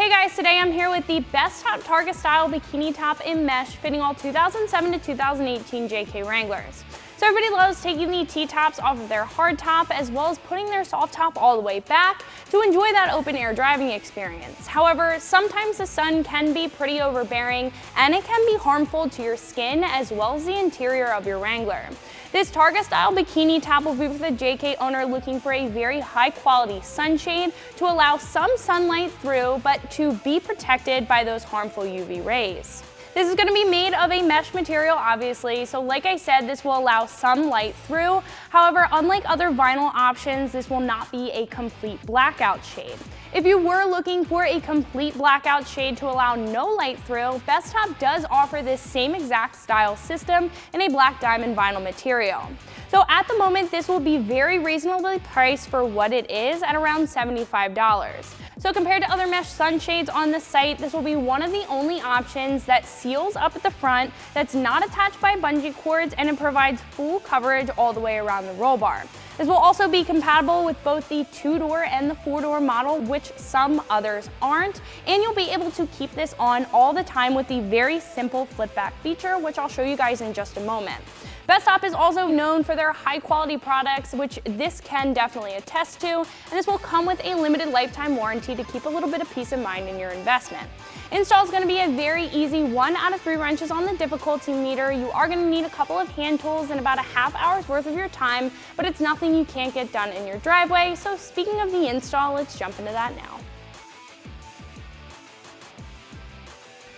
Hey guys, today I'm here with the Bestop Targa style bikini top in mesh fitting all 2007 to 2018 JK Wranglers. So everybody loves taking the T-tops off of their hard top as well as putting their soft top all the way back to enjoy that open air driving experience. However, sometimes the sun can be pretty overbearing and it can be harmful to your skin as well as the interior of your Wrangler. This Targa style bikini top will be for the JK owner looking for a very high quality sunshade to allow some sunlight through but to be protected by those harmful UV rays. This is going to be made of a mesh material, obviously, so like I said, this will allow some light through. However, unlike other vinyl options, this will not be a complete blackout shade. If you were looking for a complete blackout shade to allow no light through, Bestop does offer this same exact style system in a black diamond vinyl material. So at the moment, this will be very reasonably priced for what it is at around $75. So compared to other mesh sunshades on the site, this will be one of the only options that seals up at the front, that's not attached by bungee cords, and it provides full coverage all the way around the roll bar. This will also be compatible with both the 2-door and the 4-door model, which some others aren't, and you'll be able to keep this on all the time with the very simple flip back feature, which I'll show you guys in just a moment. Bestop is also known for their high quality products, which this can definitely attest to, and this will come with a limited lifetime warranty to keep a little bit of peace of mind in your investment. Install is going to be a very easy 1 out of 3 wrenches on the difficulty meter. You are going to need a couple of hand tools and about a half hour's worth of your time, but it's nothing you can't get done in your driveway. So speaking of the install, let's jump into that now.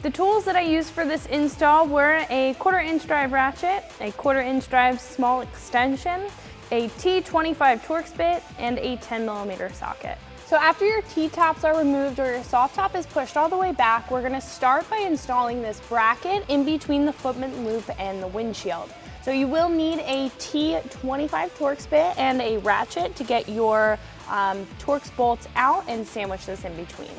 The tools that I used for this install were a 1/4-inch drive ratchet, a 1/4-inch drive small extension, a T25 Torx bit, and a 10mm socket. So after your T-tops are removed or your soft top is pushed all the way back, we're going to start by installing this bracket in between the footment loop and the windshield. So you will need a T25 Torx bit and a ratchet to get your Torx bolts out and sandwich this in between.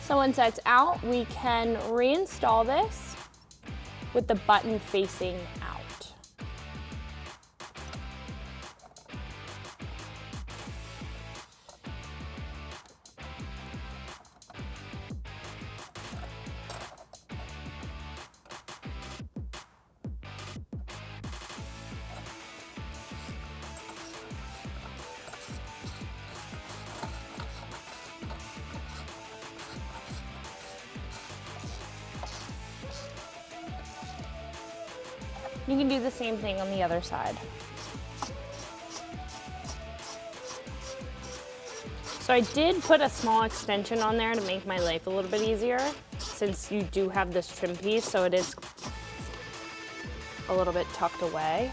So once that's out, we can reinstall this with the button facing out. You can do the same thing on the other side. So I did put a small extension on there to make my life a little bit easier, since you do have this trim piece, so it is a little bit tucked away.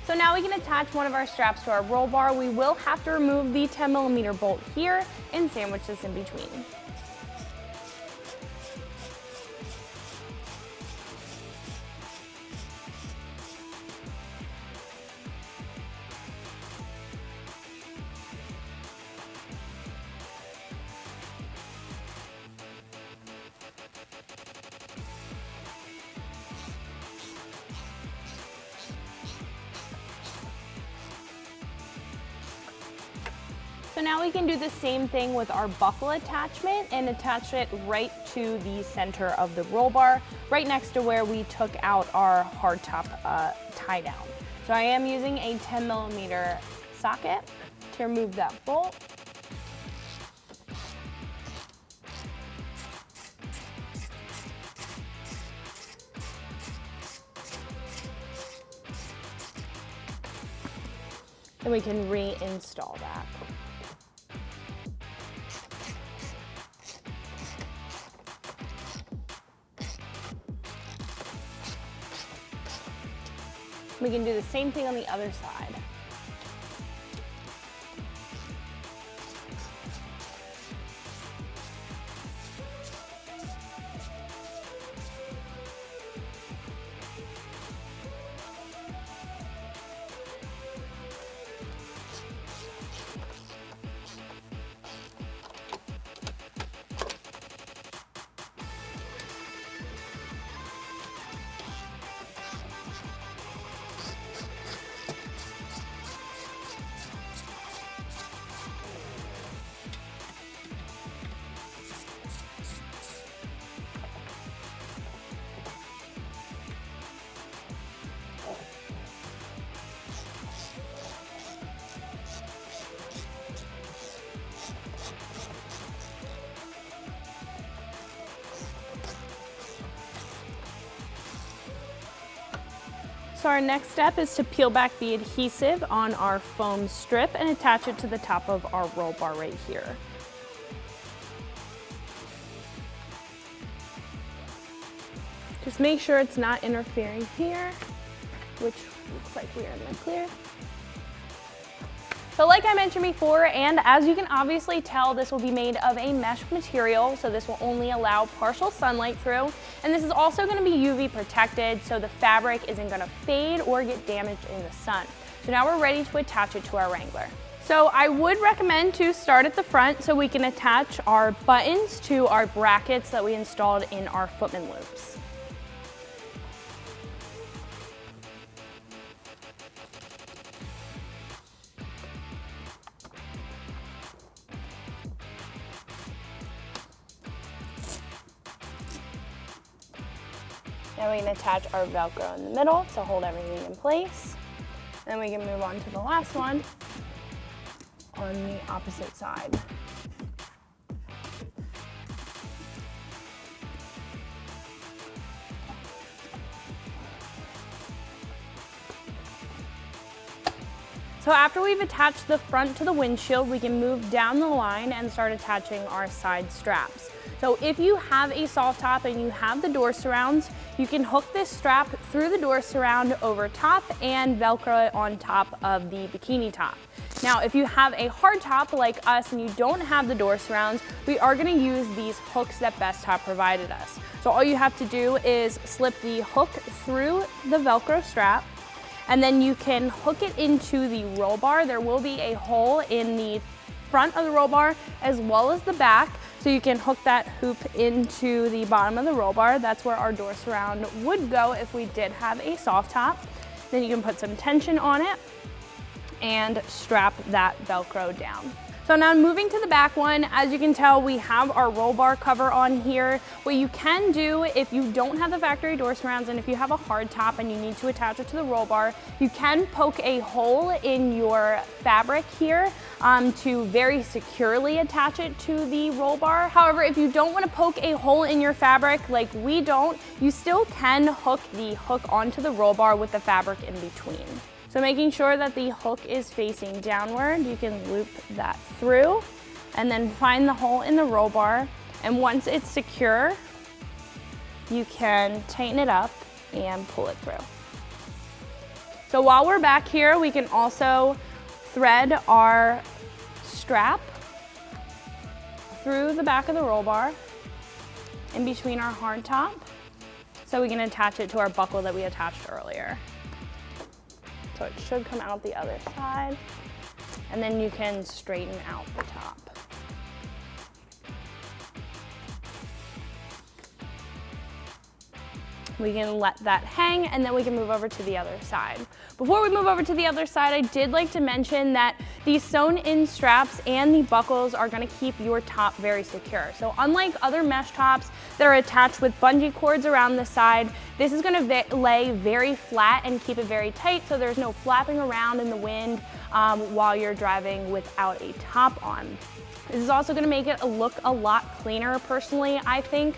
So now we can attach one of our straps to our roll bar. We will have to remove the 10mm bolt here and sandwich this in between. So now we can do the same thing with our buckle attachment and attach it right to the center of the roll bar, right next to where we took out our hardtop tie down. So I am using a 10mm socket to remove that bolt. and we can reinstall that. We can do the same thing on the other side. So our next step is to peel back the adhesive on our foam strip and attach it to the top of our roll bar right here. Just make sure it's not interfering here, which looks like we're in the clear. So like I mentioned before, and as you can obviously tell, this will be made of a mesh material, so this will only allow partial sunlight through. And this is also going to be UV protected, so the fabric isn't going to fade or get damaged in the sun. So now we're ready to attach it to our Wrangler. So I would recommend to start at the front so we can attach our buttons to our brackets that we installed in our footman loops. Now we can attach our Velcro in the middle to hold everything in place. Then we can move on to the last one on the opposite side. So after we've attached the front to the windshield, we can move down the line and start attaching our side straps. So if you have a soft top and you have the door surrounds, you can hook this strap through the door surround over top and Velcro it on top of the bikini top. Now, if you have a hard top like us and you don't have the door surrounds, we are gonna use these hooks that Bestop provided us. So all you have to do is slip the hook through the Velcro strap, and then you can hook it into the roll bar. There will be a hole in the front of the roll bar as well as the back, so you can hook that hoop into the bottom of the roll bar. That's where our door surround would go if we did have a soft top. Then you can put some tension on it and strap that Velcro down. So now moving to the back one, as you can tell, we have our roll bar cover on here. What you can do if you don't have the factory door surrounds and if you have a hard top and you need to attach it to the roll bar, you can poke a hole in your fabric here to very securely attach it to the roll bar. However, if you don't want to poke a hole in your fabric like we don't, you still can hook the hook onto the roll bar with the fabric in between. So making sure that the hook is facing downward, you can loop that through and then find the hole in the roll bar. And once it's secure, you can tighten it up and pull it through. So while we're back here, we can also thread our strap through the back of the roll bar in between our hard top so we can attach it to our buckle that we attached earlier. So it should come out the other side, and then you can straighten out the top. We can let that hang, and then we can move over to the other side. Before we move over to the other side, I did like to mention that these sewn-in straps and the buckles are gonna keep your top very secure. So unlike other mesh tops that are attached with bungee cords around the side, this is gonna lay very flat and keep it very tight so there's no flapping around in the wind while you're driving without a top on. This is also going to make it look a lot cleaner, personally, I think,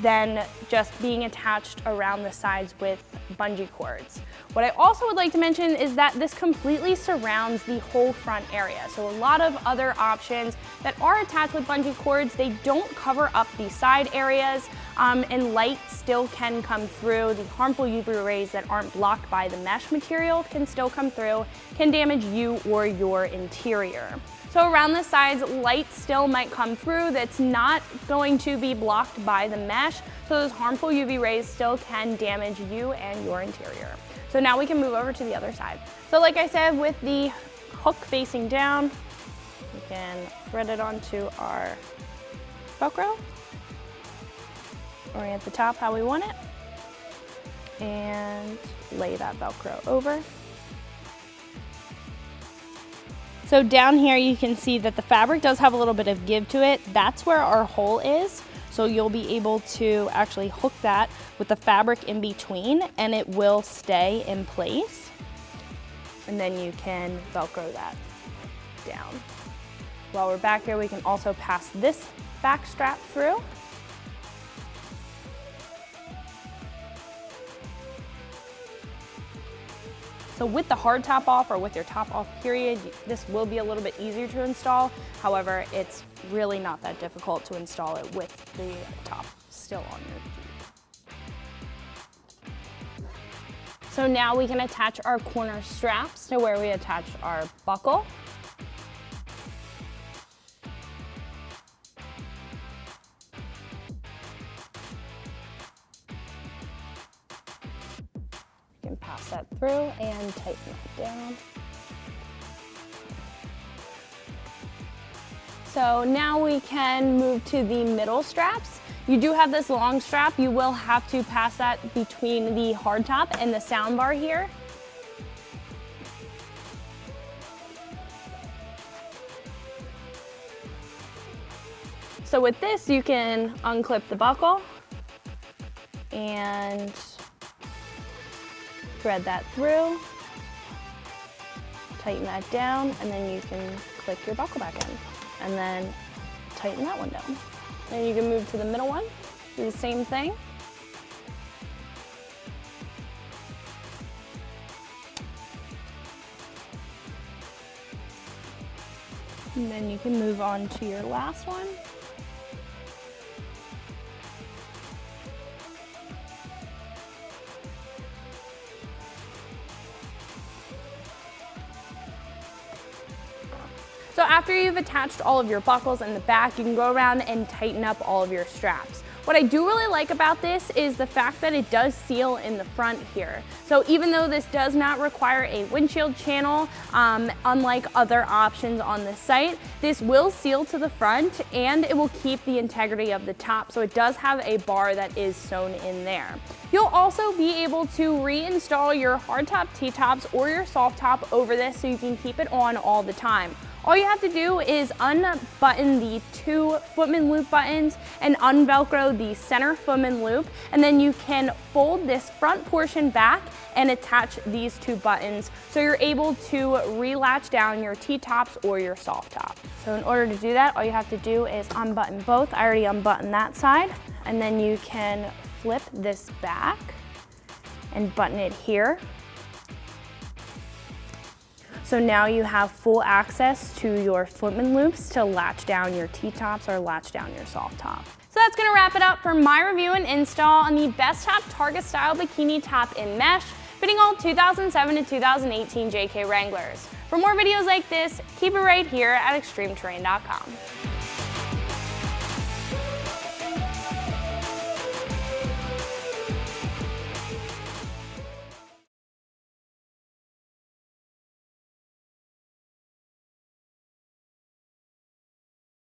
than just being attached around the sides with bungee cords. What I also would like to mention is that this completely surrounds the whole front area. So a lot of other options that are attached with bungee cords, they don't cover up the side areas, and light still can come through. The harmful UV rays that aren't blocked by the mesh material can still come through, can damage you or your interior. So around the sides, light still might come through that's not going to be blocked by the mesh, so those harmful UV rays still can damage you and your interior. So now we can move over to the other side. So like I said, with the hook facing down, we can thread it onto our Velcro, orient the top how we want it, and lay that Velcro over. So down here you can see that the fabric does have a little bit of give to it. That's where our hole is. So you'll be able to actually hook that with the fabric in between and it will stay in place. And then you can Velcro that down. While we're back here, we can also pass this back strap through. So with the hard top off or with your top off period, this will be a little bit easier to install. However, it's really not that difficult to install it with the top still on your Jeep. So now we can attach our corner straps to where we attach our buckle. Pass that through and tighten that down. So now we can move to the middle straps. You do have this long strap. You will have to pass that between the hardtop and the sound bar here. So with this, you can unclip the buckle and thread that through, tighten that down, and then you can click your buckle back in, and then tighten that one down. Then you can move to the middle one, do the same thing. And then you can move on to your last one. So after you've attached all of your buckles in the back, you can go around and tighten up all of your straps. What I do really like about this is the fact that it does seal in the front here. So even though this does not require a windshield channel, unlike other options on the site, this will seal to the front and it will keep the integrity of the top. So it does have a bar that is sewn in there. You'll also be able to reinstall your hardtop T-tops or your soft top over this so you can keep it on all the time. All you have to do is unbutton the two footman loop buttons and unvelcro the center footman loop, and then you can fold this front portion back and attach these two buttons so you're able to relatch down your T-tops or your soft top. So in order to do that, all you have to do is unbutton both. I already unbuttoned that side, and then you can flip this back and button it here. So now you have full access to your footman loops to latch down your T-tops or latch down your soft top. So that's gonna wrap it up for my review and install on the Bestop Targa style bikini top in mesh, fitting all 2007 to 2018 JK Wranglers. For more videos like this, keep it right here at ExtremeTerrain.com.